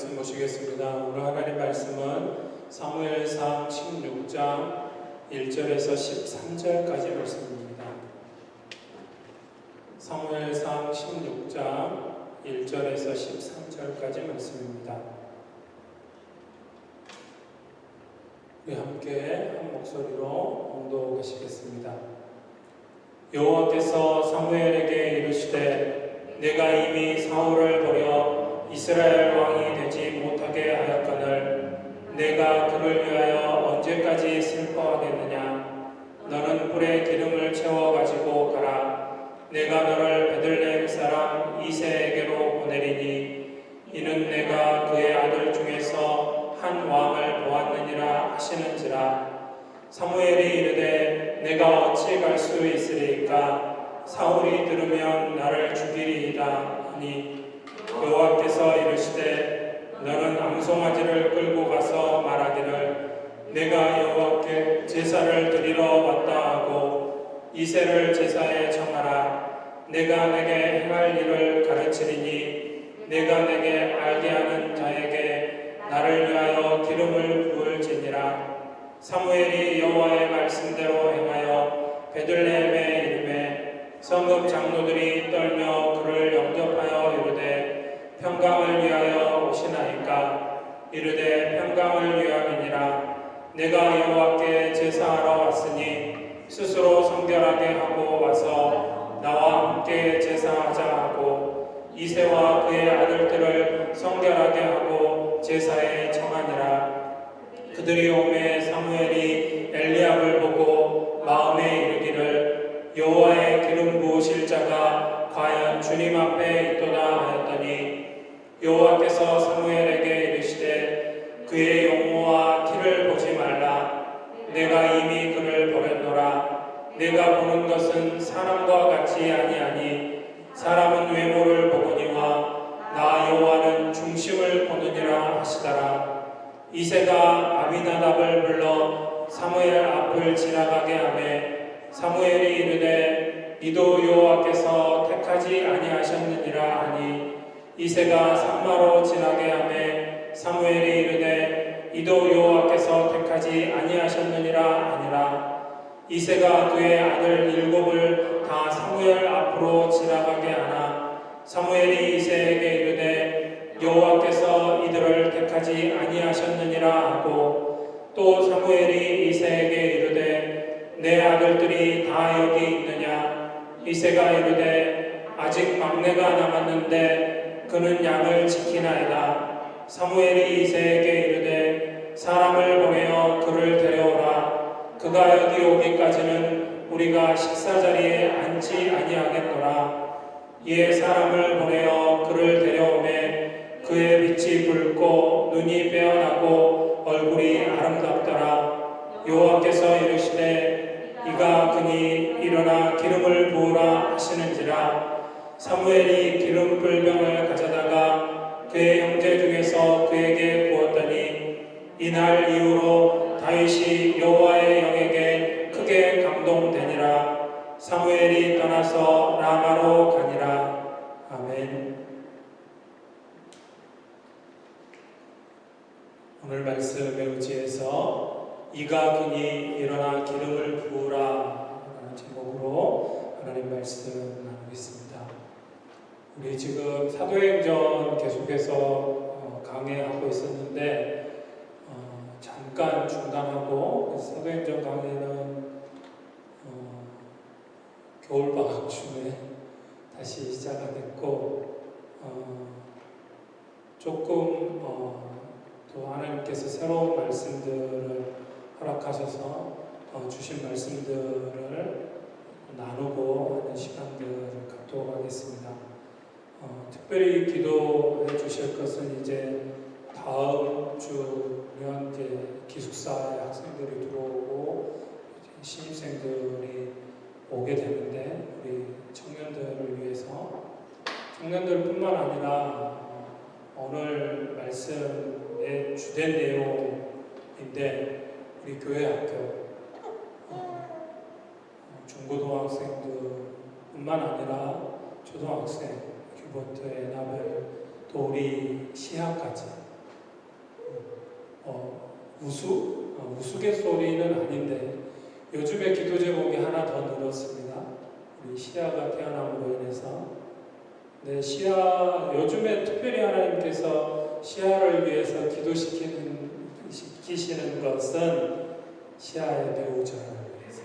말씀 보시겠습니다. 오늘 하나님 말씀은 사무엘상 16장 1절에서 13절까지 말씀입니다. 사무엘상 16장 1절에서 13절까지 말씀입니다. 우리 함께 한 목소리로 봉독하시겠습니다. 여호와께서 사무엘에게 이르시되 내가 이미 사울을 버려 이스라엘 왕이 되지 못하게 하였거늘 내가 그를 위하여 언제까지 슬퍼하겠느냐. 너는 불에 기름을 채워 가지고 가라. 내가 너를 베들레헴 사람 이새에게로 보내리니 이는 내가 그의 아들 중에서 한 왕을 보았느니라 하시는지라. 사무엘이 이르되 내가 어찌 갈 수 있으리까. 사울이 들으면 나를 죽이리이다 하니 여호와께서 이르시되 너는 암송아지를 끌고 가서 말하기를 내가 여호와께 제사를 드리러 왔다 하고 이새를 제사에 청하라. 내가 내게 행할 일을 가르치리니 내가 내게 알게 하는 자에게 나를 위하여 기름을 부을지니라. 사무엘이 여호와의 말씀대로 행하여 베들레헴에 이르매 성읍 장로들이 떨며 그를 영접하여 이르되 평강을 위하여 오시나이까. 이르되 평강을 위함이니라. 내가 여호와께 제사하러 왔으니 스스로 성결하게 하고 와서 나와 함께 제사하자 하고 이새와 그의 아들들을 성결하게 하고 제사에 청하니라. 그들이 오매 사무엘이 엘리압을 보고 마음에 이르기를 여호와의 기름 부으실 자가 과연 주님 앞에 있도다 하였더니 여호와께서 사무엘에게 이르시되 그의 용모와 티를 보지 말라. 내가 이미 그를 버렸노라. 내가 보는 것은 사람과 같이 아니하니 사람은 외모를 보거니와 나 여호와는 중심을 보느니라 하시더라. 이새가 아비나답을 불러 사무엘 앞을 지나가게 하매 사무엘이 이르되 이도 여호와께서 택하지 아니하셨느니라 하니 이새가 산마로 지나게 하매 사무엘이 이르되 이도 여호와께서 택하지 아니하셨느니라 하니라. 이새가 그의 아들 7을 다 사무엘 앞으로 지나가게 하나 사무엘이 이새에게 이르되 여호와께서 이들을 택하지 아니하셨느니라 하고 또 사무엘이 이새에게 이르되 내 아들들이 다 여기 있느냐. 이새가 이르되 아직 막내가 남았는데 그는 양을 지키나이다. 사무엘이 이새에게 이르되 사람을 보내어 그를 데려오라. 그가 여기 오기까지는 우리가 식사자리에 앉지 아니하겠노라. 이에 사람을 보내어 그를 데려오매 그의 빛이 붉고 눈이 빼어나고 얼굴이 아름답더라. 여호와께서 이르시되 이가 그니 일어나 기름을 부으라 하시는지라. 사무엘이 기름 불병을 가져다가 그의 형제 중에서 그에게 부었더니 이날 이후로 다윗이 여호와의 영에게 크게 감동되니라. 사무엘이 떠나서 라마로 가니라. 아멘. 오늘 말씀에 의지해서 이가 그니 일어나 기름을 부으라 라는 제목으로 하나님 말씀 나누겠습니다. 우리 지금 사도행전 계속해서 강해하고 있었는데 잠깐 중단하고 사도행전 강해는 겨울방학쯤에 다시 시작이 됐고 조금 또 하나님께서 새로운 말씀들을 허락하셔서 주신 말씀들을 나누고 하는 시간들을 갖도록 하겠습니다. 특별히 기도해 주실 것은 이제 다음 주면 이제 기숙사에 학생들이 들어오고 신입생들이 오게 되는데 우리 청년들을 위해서 청년들뿐만 아니라 오늘 말씀의 주된 내용인데 우리 교회 학교 중고등학생들뿐만 아니라 초등학생, 교보트, 애나벨 또 우리 시학까지 우스갯소리는 아닌데 요즘에 기도 제목이 하나 더 늘었습니다. 우리 시아가 태어남으로 인해서. 네, 요즘에 특별히 하나님께서 시아를 위해서 시키시는 것은 시아의 배우자를 위해서.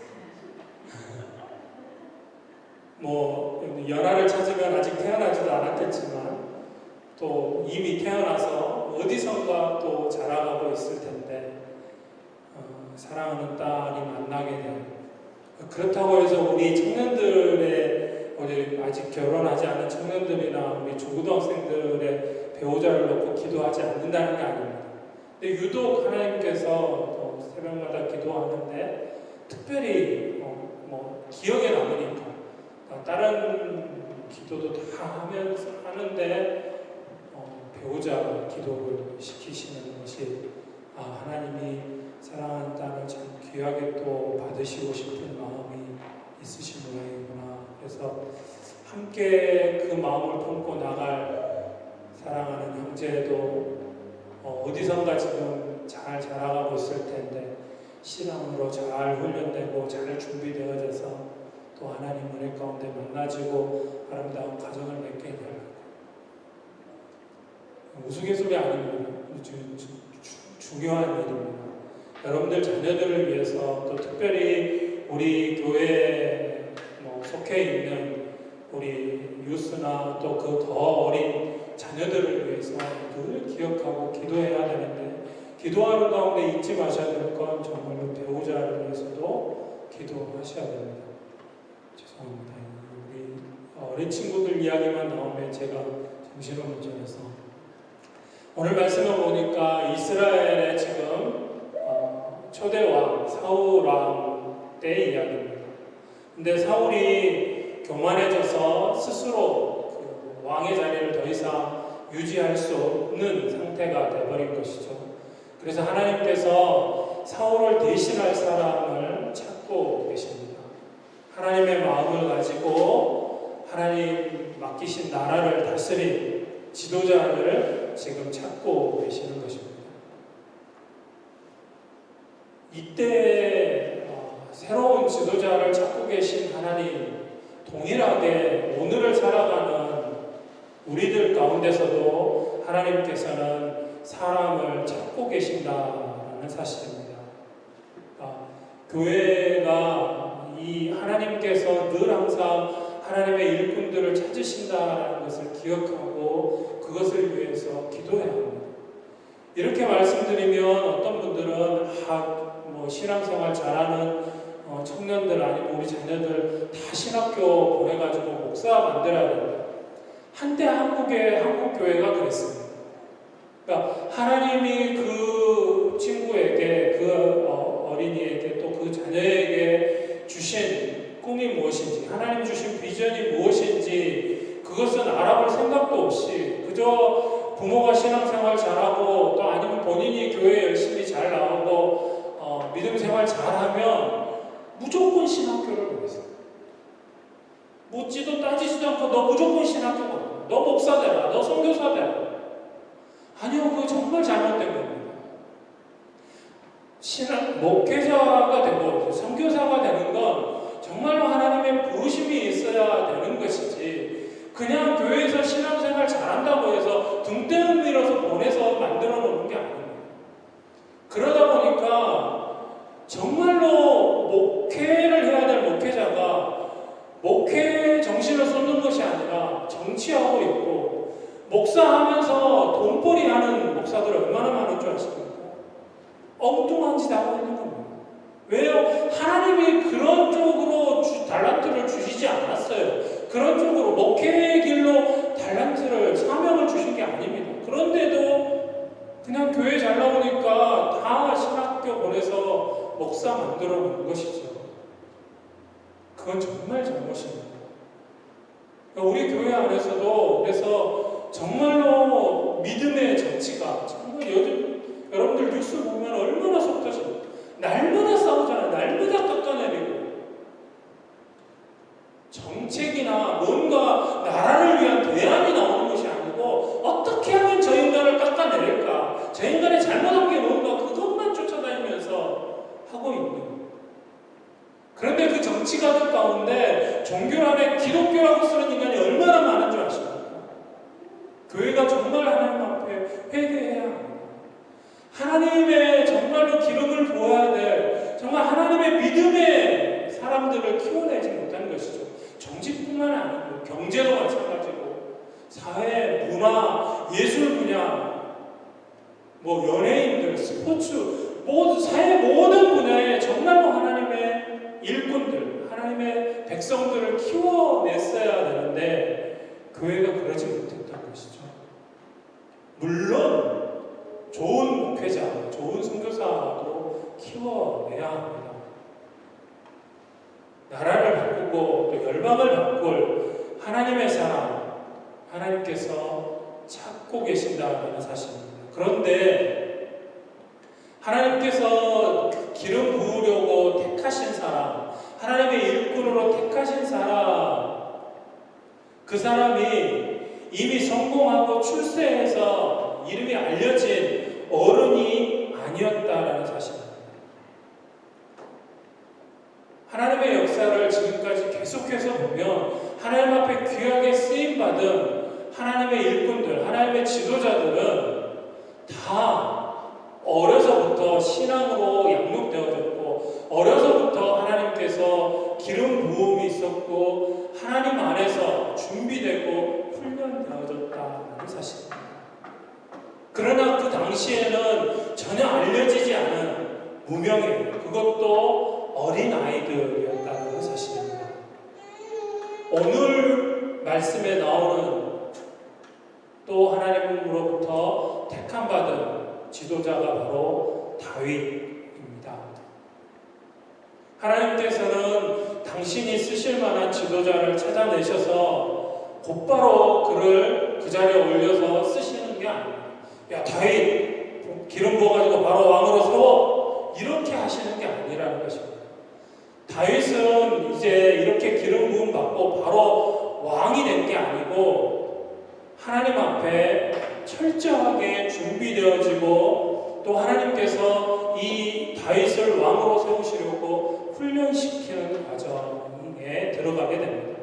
연하를 찾으면 아직 태어나지도 않았겠지만 또 이미 태어나서 어디선가 또 자라가고 있을 텐데 사랑하는 딸이 만나게 된, 그렇다고 해서 우리 아직 결혼하지 않은 청년들이나 우리 중고등학생들의 배우자를 놓고 기도하지 않는다는 게 아닙니다. 근데 유독 하나님께서 새벽마다 기도하는데 특별히 기억에 남으니까 다른 기도도 다 하는데 배우자 기도를 시키시는 것이 하나님이 사랑하는 딸을 참 귀하게 또 받으시고 싶은 마음이 있으신 모양이구나. 그래서 함께 그 마음을 품고 나갈 사랑하는 형제도 어디선가 지금 잘 자라가고 있을 텐데 신앙으로 잘 훈련되고 잘 준비되어져서 또 하나님 은혜 가운데 만나지고 아름다운 가정을 맺게 되라고. 우스갯소리 아닙니다. 중요한 일입니다. 여러분들 자녀들을 위해서 또 특별히 우리 교회에 속해 있는 우리 유스나 또 그 더 어린 자녀들을 위해서 늘 기억하고 기도해야 되는데, 기도하는 가운데 잊지 마셔야 될 건 정말로 배우자를 위해서도 기도하셔야 됩니다. 죄송합니다. 우리 어린 친구들 이야기만 나오면 제가 정신을 못 차려서. 오늘 말씀을 보니까 이스라엘의 지금 초대왕 사울왕 때 이야기입니다. 근데 사울이 교만해져서 스스로 그 왕의 자리를 더 이상 유지할 수 없는 상태가 되어버린 것이죠. 그래서 하나님께서 사울을 대신할 사람을 찾고 계십니다. 하나님의 마음을 가지고 하나님 맡기신 나라를 다스린 지도자를 지금 찾고 계시는 것입니다. 이때 새로운 지도자를 찾고 계신 하나님, 동일하게 오늘을 살아가는 우리들 가운데서도 하나님께서는 사람을 찾고 계신다는 사실입니다. 교회가 이 하나님께서 늘 항상 하나님의 일꾼들을 찾으신다는 것을 기억하고 그것을 위해서 기도해야 합니다. 이렇게 말씀드리면 어떤 분들은 신앙생활 잘하는 청년들 아니면 우리 자녀들 다 신학교 보내가지고 목사 만들어야 된다. 한때 한국 교회가 그랬습니다. 그러니까 하나님이 그 친구에게, 그 어린이에게, 또 그 자녀에게 주신 꿈이 무엇인지, 하나님 주신 비전이 무엇인지 그것은 알아볼 생각도 없이 그저 부모가 신앙생활 잘하고 또 아니면 본인이 교회 열심히 잘 나오고 믿음 생활 잘하면 무조건 신학교를 보냈어요. 묻지도 따지지도 않고 너 무조건 신학교 가. 너 목사 되라. 너 선교사 되라. 아니요, 그거 정말 잘못된 겁니다. 목회자가 되고 선교사가 되는 건 정말로 하나님의 부르심이 있어야 되는 것이지, 그냥 교회에서 신앙생활 잘한다고 해서 등등 밀어서 보내서 만들어 놓는 게 아닙니다. 그러다 보니까 정말로 목회를 해야 될 목회자가 목회 정신을 쏟는 것이 아니라 정치하고 있고, 목사하면서 돈벌이 하는 목사들 얼마나 많은 줄 아십니까? 엉뚱한 짓 하고 있는 겁니다. 왜요? 하나님이 그런 쪽으로 달란트를 주시지 않았어요. 그런 쪽으로 목회의 길로 달란트를, 사명을 주신 게 아닙니다. 그런데도 그냥 교회 잘 나오니까 다 신학교 보내서 목사 만들어 놓은 것이죠. 그건 정말 잘못입니다. 우리 교회 안에서도 그래서 정말로 믿음의 정치가 정말 요즘 여러분들 뉴스 보면 얼마나 속 터집니까? 날마다 싸우잖아요. 날마다 깎아내리고. 정책이나 뭔가 나라를 위한 대안이 나오는 것이 아니고 어떻게 하면 저 인간을 깎아내릴까? 저 인간이 잘못한 게 뭔가 그것만 쫓아 정치가들 가운데 종교란에 기독교라고 쓰는 인간이 얼마나 많은 줄 아십니까? 교회가 정말 하나님 앞에 회개해야 합니다. 하나님의 정말로 기름을 부어야 될 정말 하나님의 믿음의 사람들을 키워내지 못한 것이죠. 정치뿐만 아니고 경제도 마찬가지고 사회, 문화, 예술 분야, 연예인들, 스포츠, 사회 모든 분야에 정말로 하나님의 일꾼들, 하나님의 백성들을 키워냈어야 되는데 교회가 그러지 못했던 것이죠. 물론 좋은 목회자, 좋은 선교사도 키워내야 합니다. 나라를 바꾸고 또 열방을 바꿀 하나님의 사람, 하나님께서 찾고 계신다는 사실입니다. 그런데 하나님께서 기름 부으려고 택하신 사람, 하나님의 일꾼으로 택하신 사람, 그 사람이 이미 성공하고 출세해서 이름이 알려진 어른이 아니었다라는 사실입니다. 하나님의 역사를 지금까지 계속해서 보면 하나님 앞에 귀하게 쓰임받은 하나님의 일꾼들, 하나님의 지도자들은 다 어려서부터 신앙으로 양육되어졌고 어려서부터 하나님께서 기름 부음이 있었고 하나님 안에서 준비되고 훈련되어졌다는 사실입니다. 그러나 그 당시에는 전혀 알려지지 않은 무명의 그것도 어린 아이들이었다는 사실입니다. 오늘 말씀에 나오는 또 하나님으로부터 택함받은 지도자가 바로 다윗입니다. 하나님께서는 당신이 쓰실 만한 지도자를 찾아내셔서 곧바로 그를 그 자리에 올려서 쓰시는 게 아닙니다. 야, 다윗 기름 부어가지고 바로 왕으로 세워, 이렇게 하시는 게 아니라는 것입니다. 다윗은 이제 이렇게 기름 부음 받고 바로 왕이 된 게 아니고 하나님 앞에 철저하게 준비되어지고 또 하나님께서 이 다윗을 왕으로 세우시려고 훈련시키는 과정에 들어가게 됩니다.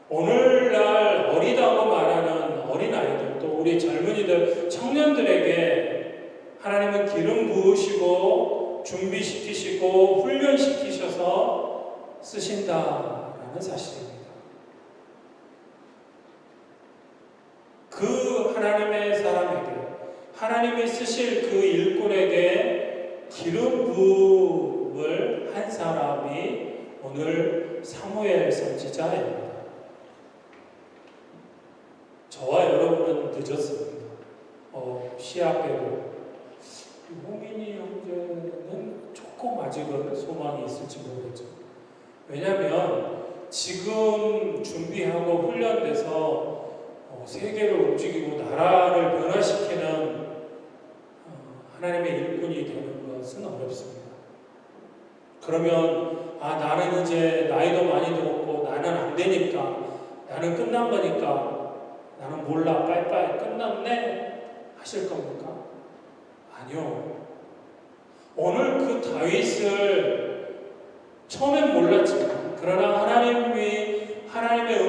오늘날 어리다고 말하는 어린아이들, 또 우리 젊은이들, 청년들에게 하나님은 기름 부으시고 준비시키시고 훈련시키셔서 쓰신다라는 사실입니다. 그 하나님의 사람에게, 하나님이 쓰실 그 일꾼에게 기름 부음을 한 사람이 오늘 사무엘 선지자입니다. 저와 여러분은 늦었습니다. 시합배로 홍민희 형제는 조금 아직은 소망이 있을지 모르겠죠. 왜냐하면 지금 준비하고 훈련돼서 세계를 움직이고 나라를 변화시키는 하나님의 일꾼이 되는 것은 어렵습니다. 그러면 나는 이제 나이도 많이 들었고 나는 안 되니까, 나는 끝난 거니까, 나는 몰라, 빠이빠이 끝났네 하실 겁니까? 아니요. 오늘 그 다윗을 처음엔 몰랐지만 그러나 하나님의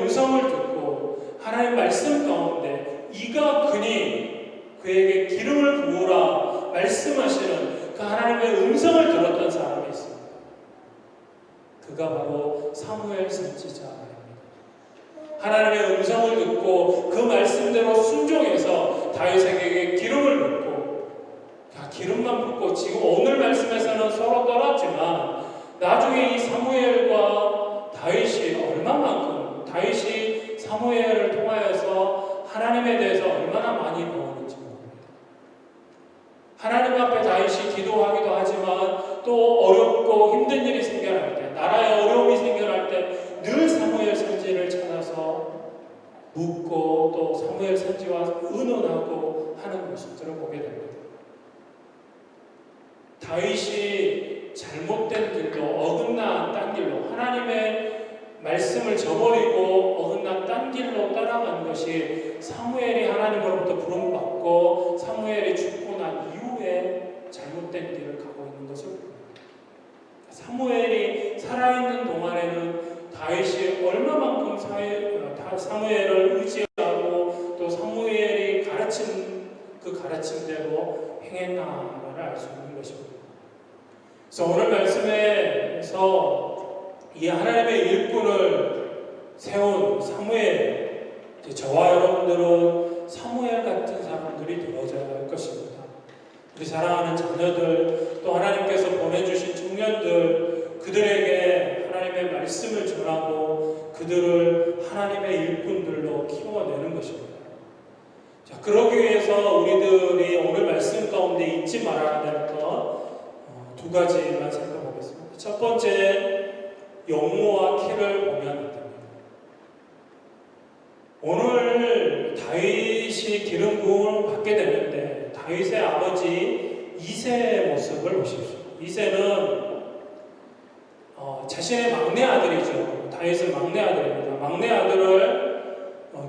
음성을 듣고 하나님 말씀 가운데 이가 그니 그에게 기름을 부으라 말씀하시는 그 하나님의 음성을 들었던 사람이 있습니다. 그가 바로 사무엘 선지자입니다. 하나님의 음성을 듣고 그 말씀대로 순종해서 다윗에게 기름을 붓고, 기름만 붓고 지금 오늘 말씀에서는 서로 떠났지만 나중에 이 사무엘과 다윗이 얼마만큼 다윗이 사무엘을 통하여서 하나님에 대해서 얼마나 많이 배웠는지 모릅니다. 하나님 앞에 다윗이 기도하기도 하지만 또 어렵고 힘든 일이 생겨날 때, 나라에 어려움이 생겨날 때 늘 사무엘 선지를 찾아서 묻고 또 사무엘 선지와 의논하고 하는 모습들을 보게 됩니다. 다윗이 잘못된 길로, 어긋난 딴 길로, 하나님의 말씀을 저버리고 어긋난 딴 길로 따라간 것이 사무엘이 하나님으로부터 부름받고 사무엘이 죽고 난 이후에 잘못된 길을 가고 있는 것을 봅니다. 사무엘이 가르침대로 행했나를 알 수 있는 것입니다. 그래서 오늘 말씀에서 이 하나님의 일꾼을 세운 사무엘, 저와 여러분들은 사무엘 같은 사람들이 되어져야 할 것입니다. 우리 사랑하는 자녀들, 또 하나님께서 보내주신 청년들, 그들에게 하나님의 말씀을 전하고 그들을 하나님의 일꾼들로 키워내는 것입니다. 자, 그러기 위해서 우리들이 오늘 말씀 가운데 잊지 말아야 될 것 두 가지만 생각하겠습니다. 첫 번째, 용모와 키를 보면 안 됩니다. 오늘 다윗이 기름 부음을 받게 되는데 다윗의 아버지 이새의 모습을 보십시오. 이새는 자신의 막내 아들이죠. 다윗의 막내 아들입니다. 막내 아들을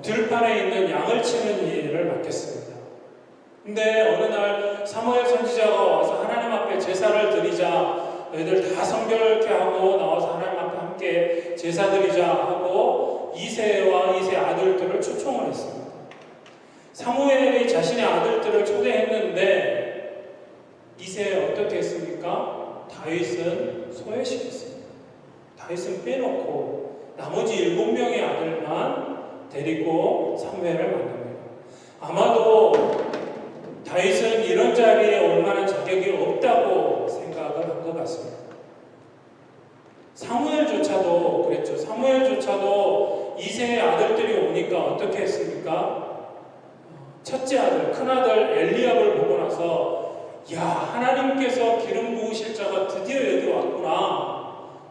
들판에 있는 양을 치는 일을 맡겼습니다. 근데 어느 날 사무엘 선지자가 와서 하나님 앞에 제사를 드리자, 너희들 다 성결케 하고 나와서 하나님 앞에 함께 제사 드리자 하고 이새와 이새 아들들을 초청을 했습니다. 사무엘이 자신의 아들들을 초대했는데 이새 어떻게 했습니까? 다윗은 소외시켰습니다. 다윗은 빼놓고 나머지 7명의 아들만 데리고 사무엘을 만납니다. 아마도 다윗은 이런 자리에 올 만한 자격이 없다고 생각을 한 것 같습니다. 사무엘조차도 그랬죠. 사무엘조차도 이새의 아들들이 오니까 어떻게 했습니까? 첫째 아들, 큰아들 엘리압을 보고 나서 야, 하나님께서 기름 부으실 자가 드디어 여기 왔구나.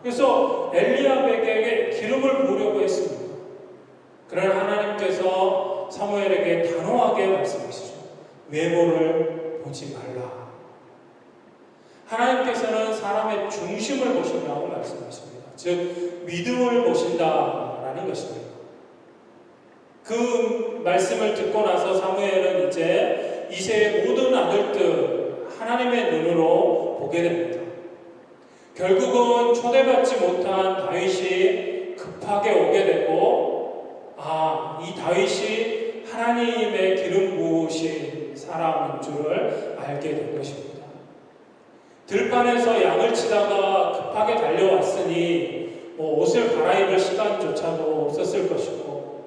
그래서 엘리압에게 기름을 부으려고 했습니다. 그러나 하나님께서 사무엘에게 단호하게 말씀하시죠. 외모를 보지 말라. 하나님께서는 사람의 중심을 보신다고 말씀하십니다. 즉 믿음을 보신다라는 것입니다. 그 말씀을 듣고 나서 사무엘은 이제 이새의 모든 아들들 하나님의 눈으로 보게 됩니다. 결국은 초대받지 못한 다윗이 급하게 오게 되고 이 다윗이 하나님의 기름 부으신 사람인 줄을 알게 된 것입니다. 들판에서 양을 치다가 급하게 달려왔으니 옷을 갈아입을 시간조차도 없었을 것이고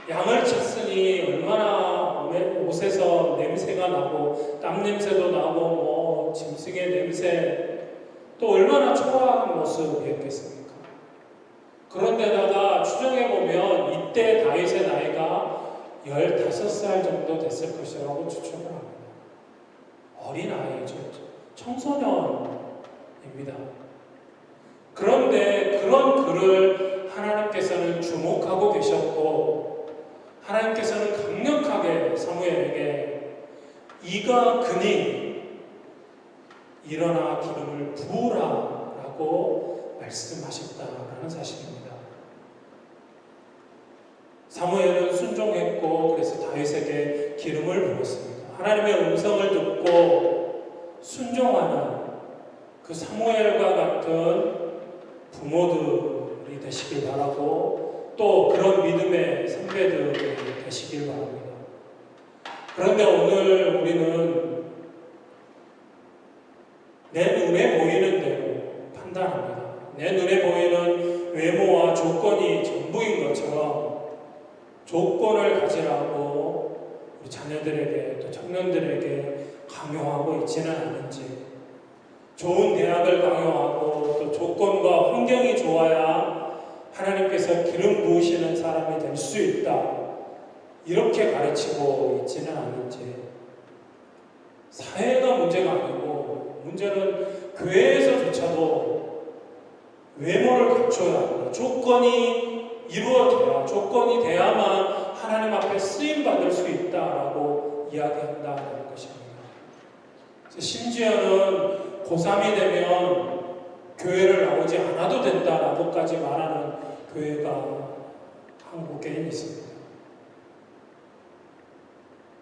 양을 쳤으니 얼마나 옷에서 냄새가 나고 땀 냄새도 나고 짐승의 냄새 또 얼마나 초라한 모습이었겠습니까? 그런데다가 추정해보면 이때 다윗의 나이가 15살 정도 됐을 것이라고 추측을 합니다. 어린 아이죠. 청소년입니다. 그런데 그런 그를 하나님께서는 주목하고 계셨고 하나님께서는 강력하게 사무엘에게 이가 그니 일어나 기름을 부으라 라고 말씀하셨다라는 사실입니다. 사무엘은 순종했고 그래서 다윗에게 기름을 부었습니다. 하나님의 음성을 듣고 순종하는 그 사무엘과 같은 부모들이 되시길 바라고 또 그런 믿음의 선배들이 되시길 바랍니다. 그런데 오늘 우리는 내 눈에 보이는 대로 판단합니다. 내 눈에 보이는 외모와 조건이 전부인 것처럼 조건을 가지라고 우리 자녀들에게 또 청년들에게 강요하고 있지는 않은지, 좋은 대학을 강요하고 또 조건과 환경이 좋아야 하나님께서 기름 부으시는 사람이 될 수 있다 이렇게 가르치고 있지는 않은지, 사회가 문제가 아니고 문제는 교회에서조차도 외모를 갖춰야 한다. 조건이 이루어져야, 조건이 돼야만 하나님 앞에 쓰임받을 수 있다라고 이야기한다는 것입니다. 심지어는 고3이 되면 교회를 나오지 않아도 된다라고까지 말하는 교회가 한국에 있습니다.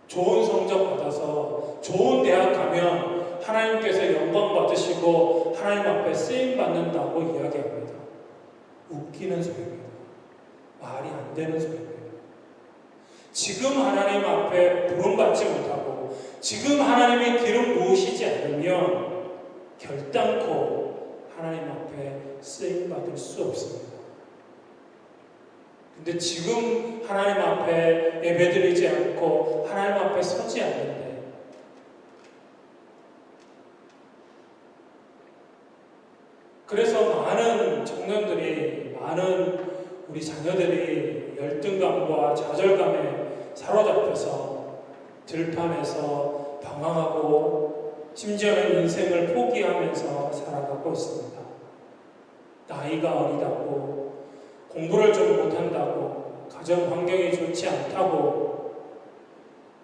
좋은 성적 받아서 좋은 대학 가면 하나님께서 영광 받으시고 하나님 앞에 쓰임 받는다고 이야기합니다. 웃기는 소리입니다. 말이 안 되는 소리입니다. 지금 하나님 앞에 부름받지 못하고 지금 하나님의 기름 부으시지 않으면 결단코 하나님 앞에 쓰임받을 수 없습니다. 근데 지금 하나님 앞에 예배드리지 않고 하나님 앞에 서지 않는데 그래서 많은 청년들이, 많은 우리 자녀들이 열등감과 좌절감에 사로잡혀서 들판에서 방황하고 심지어는 인생을 포기하면서 살아가고 있습니다. 나이가 어리다고, 공부를 좀 못한다고, 가정 환경이 좋지 않다고,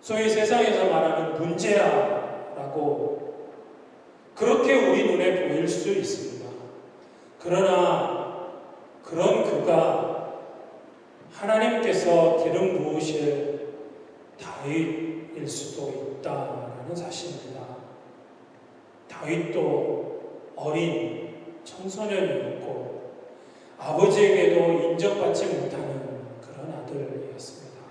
소위 세상에서 말하는 문제야라고 그렇게 우리 눈에 보일 수 있습니다. 그러나 그런 그가 하나님께서 기름 부으실 다윗일 수도 있다라는 사실입니다. 다윗도 어린 청소년이었고 아버지에게도 인정받지 못하는 그런 아들이었습니다.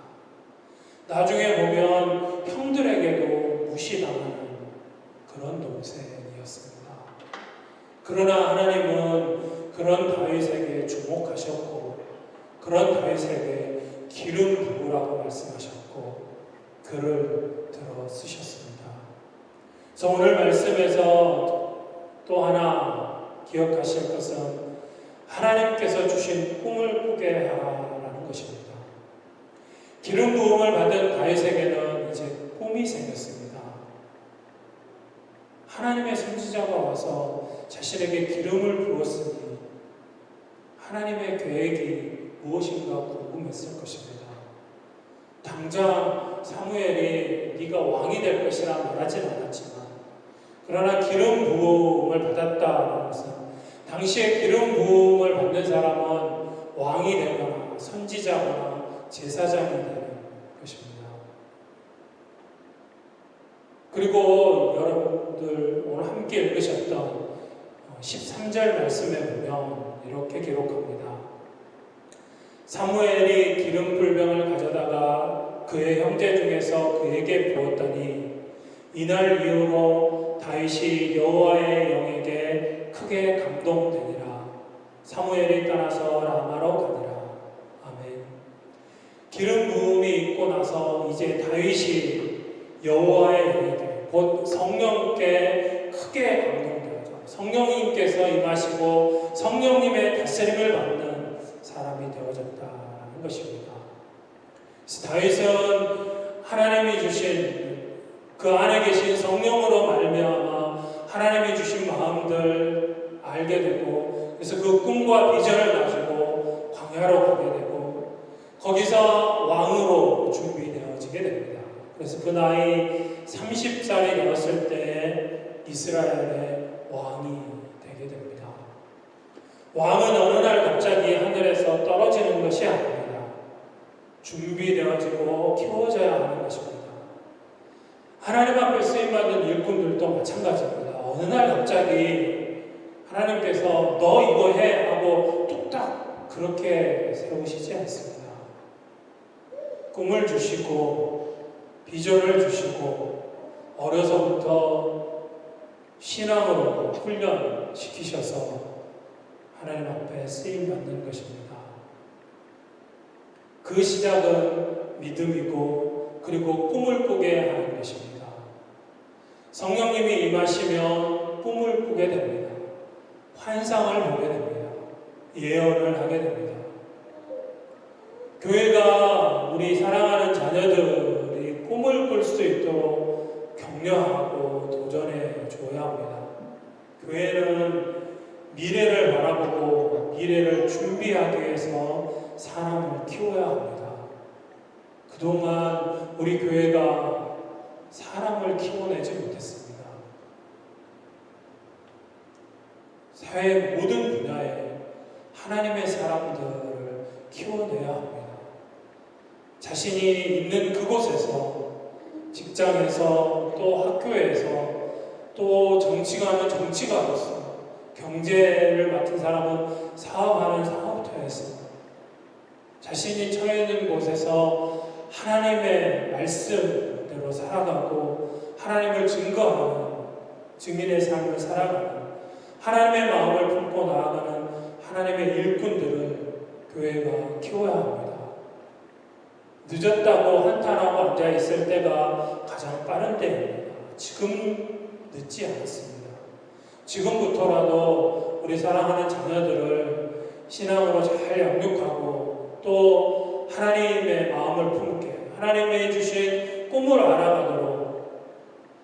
나중에 보면 형들에게도 무시당하는 그런 동생이었습니다. 그러나 하나님은 그런 다윗에게 주목하셨고 그런 다윗에게 기름 부으라고 말씀하셨고 그를 들어 쓰셨습니다. 그래서 오늘 말씀에서 또 하나 기억하실 것은 하나님께서 주신 꿈을 꾸게 하라는 것입니다. 기름 부음을 받은 다윗에게는 이제 꿈이 생겼습니다. 하나님의 선지자가 와서 자신에게 기름을 부었으니 하나님의 계획이 무엇인가 궁금했을 것입니다. 당장 사무엘이 네가 왕이 될 것이라 말하진 않았지만 그러나 기름 부음을 받았다는 것은 당시에 기름 부음을 받는 사람은 왕이 되거나 선지자거나 제사장이 되는 것입니다. 그리고 여러분들 오늘 함께 읽으셨던 13절 말씀에 보면 이렇게 기록합니다. 사무엘이 기름 불병을 가져다가 그의 형제 중에서 그에게 부었더니 이날 이후로 다윗이 여호와의 영에게 크게 감동되니라. 사무엘이 떠나서 라마로 가니라. 아멘. 기름 부음이 있고 나서 이제 다윗이 여호와의 영에게 곧 성령께 크게 감동되었죠. 성령님께서 임하시고 성령님의 다스림을 받는 사람이 되어졌다는 것입니다. 그래서 다윗은 하나님이 주신 그 안에 계신 성령으로 말미암아 하나님이 주신 마음들 알게 되고 그래서 그 꿈과 비전을 가지고 광야로 가게 되고 거기서 왕으로 준비되어지게 됩니다. 그래서 그 나이 30살이 되었을 때 이스라엘의 왕이 되게 됩니다. 왕은 어느 날 갑자기 하늘에서 떨어지는 것이 아닙니다. 준비되어지고 키워져야 하는 것입니다. 하나님 앞에 쓰임받는 일꾼들도 마찬가지입니다. 어느 날 갑자기 하나님께서 너 이거 해 하고 뚝딱 그렇게 세우시지 않습니다. 꿈을 주시고 비전을 주시고 어려서부터 신앙으로 훈련시키셔서 하나님 앞에 쓰임받는 것입니다. 그 시작은 믿음이고 그리고 꿈을 꾸게 하는 것입니다. 성령님이 임하시면 꿈을 꾸게 됩니다. 환상을 보게 됩니다. 예언을 하게 됩니다. 교회가 우리 사랑하는 자녀들이 꿈을 꿀 수 있도록 격려하고 도전해 줘야 합니다. 교회는 미래를 바라보고 미래를 준비하기 위해서 사람을 키워야 합니다. 그동안 우리 교회가 사람을 키워내지 못했습니다. 사회 모든 분야에 하나님의 사람들을 키워내야 합니다. 자신이 있는 그곳에서, 직장에서, 또 학교에서, 또 정치가는 정치가로서, 경제를 맡은 사람은 사업하는 사업터에서 자신이 처해 있는 곳에서 하나님의 말씀대로 살아가고 하나님을 증거하는 증인의 삶을 살아가는 하나님의 마음을 품고 나아가는 하나님의 일꾼들을 교회가 키워야 합니다. 늦었다고 한탄하고 앉아 있을 때가 가장 빠른 때입니다. 지금 늦지 않았습니다. 지금부터라도 우리 사랑하는 자녀들을 신앙으로 잘 양육하고 또 하나님의 마음을 품게 하나님의 주신 꿈을 알아가도록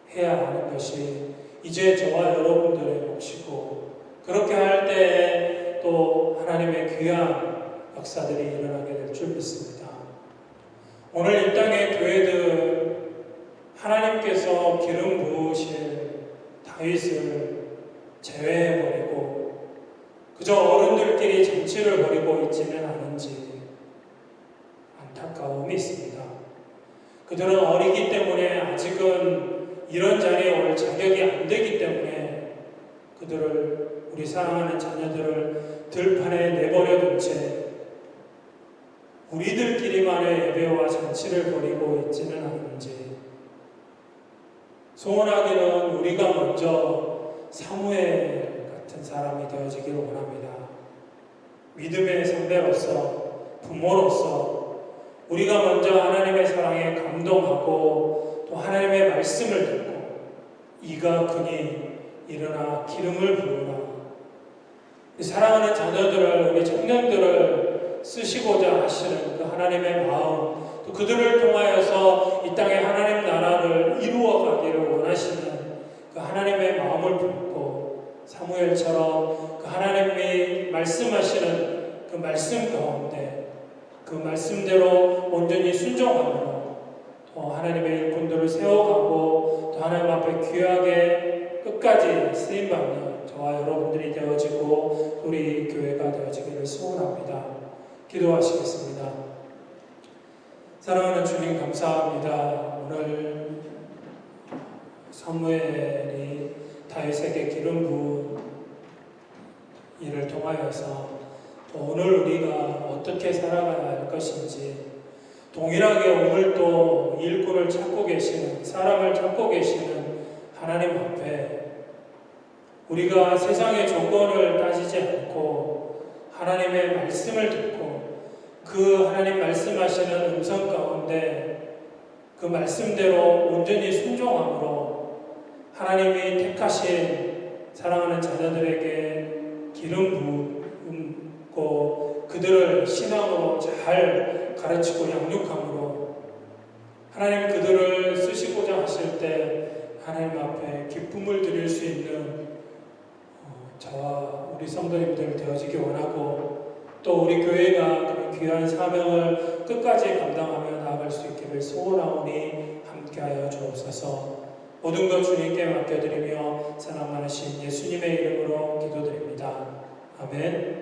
해야 하는 것이 이제 저와 여러분들의 몫이고 그렇게 할 때에 또 하나님의 귀한 역사들이 일어나게 될 줄 믿습니다. 오늘 이 땅의 교회들 하나님께서 기름 부으신 다윗을 제외해버리고 그저 어른들끼리 잔치를 벌이고 있지는 않은지 안타까움이 있습니다. 그들은 어리기 때문에 아직은 이런 자리에 올 자격이 안 되기 때문에 그들을 우리 사랑하는 자녀들을 들판에 내버려둔 채 우리들끼리만의 예배와 잔치를 벌이고 있지는 않은지 소원하기는 우리가 먼저 사무엘 같은 사람이 되어지기를 원합니다. 믿음의 선배로서 부모로서 우리가 먼저 하나님의 사랑에 감동하고 또 하나님의 말씀을 듣고 이가 그니 일어나 기름을 부으라. 사랑하는 자녀들을 우리 청년들을 쓰시고자 하시는 그 하나님의 마음 또 그들을 통하여서 이 땅에 하나님 나라를 이루어가기를 원하시는 그 하나님의 마음을 품고 사무엘처럼 그 하나님이 말씀하시는 그 말씀 가운데 그 말씀대로 온전히 순종함으로 또 하나님의 일꾼들을 세워가고 또 하나님 앞에 귀하게 끝까지 쓰임받는 저와 여러분들이 되어지고 우리 교회가 되어지기를 소원합니다. 기도하시겠습니다. 사랑하는 주님 감사합니다. 오늘 사무엘이 다윗에게 기름 부은 일을 통하여서 또 오늘 우리가 어떻게 살아가야 할 것인지 동일하게 오늘도 일꾼을 찾고 계시는 사람을 찾고 계시는 하나님 앞에 우리가 세상의 조건을 따지지 않고 하나님의 말씀을 듣고 그 하나님 말씀하시는 음성 가운데 그 말씀대로 온전히 순종함으로 하나님이 택하신 사랑하는 자녀들에게 기름 붓고 그들을 신앙으로 잘 가르치고 양육함으로 하나님 그들을 쓰시고자 하실 때 하나님 앞에 기쁨을 드릴 수 있는 저와 우리 성도님들 되어지기 원하고 또 우리 교회가 그런 귀한 사명을 끝까지 감당하며 나아갈 수 있기를 소원하오니 함께하여 주옵소서. 모든 것 주님께 맡겨드리며 사랑 많으신 예수님의 이름으로 기도드립니다. 아멘.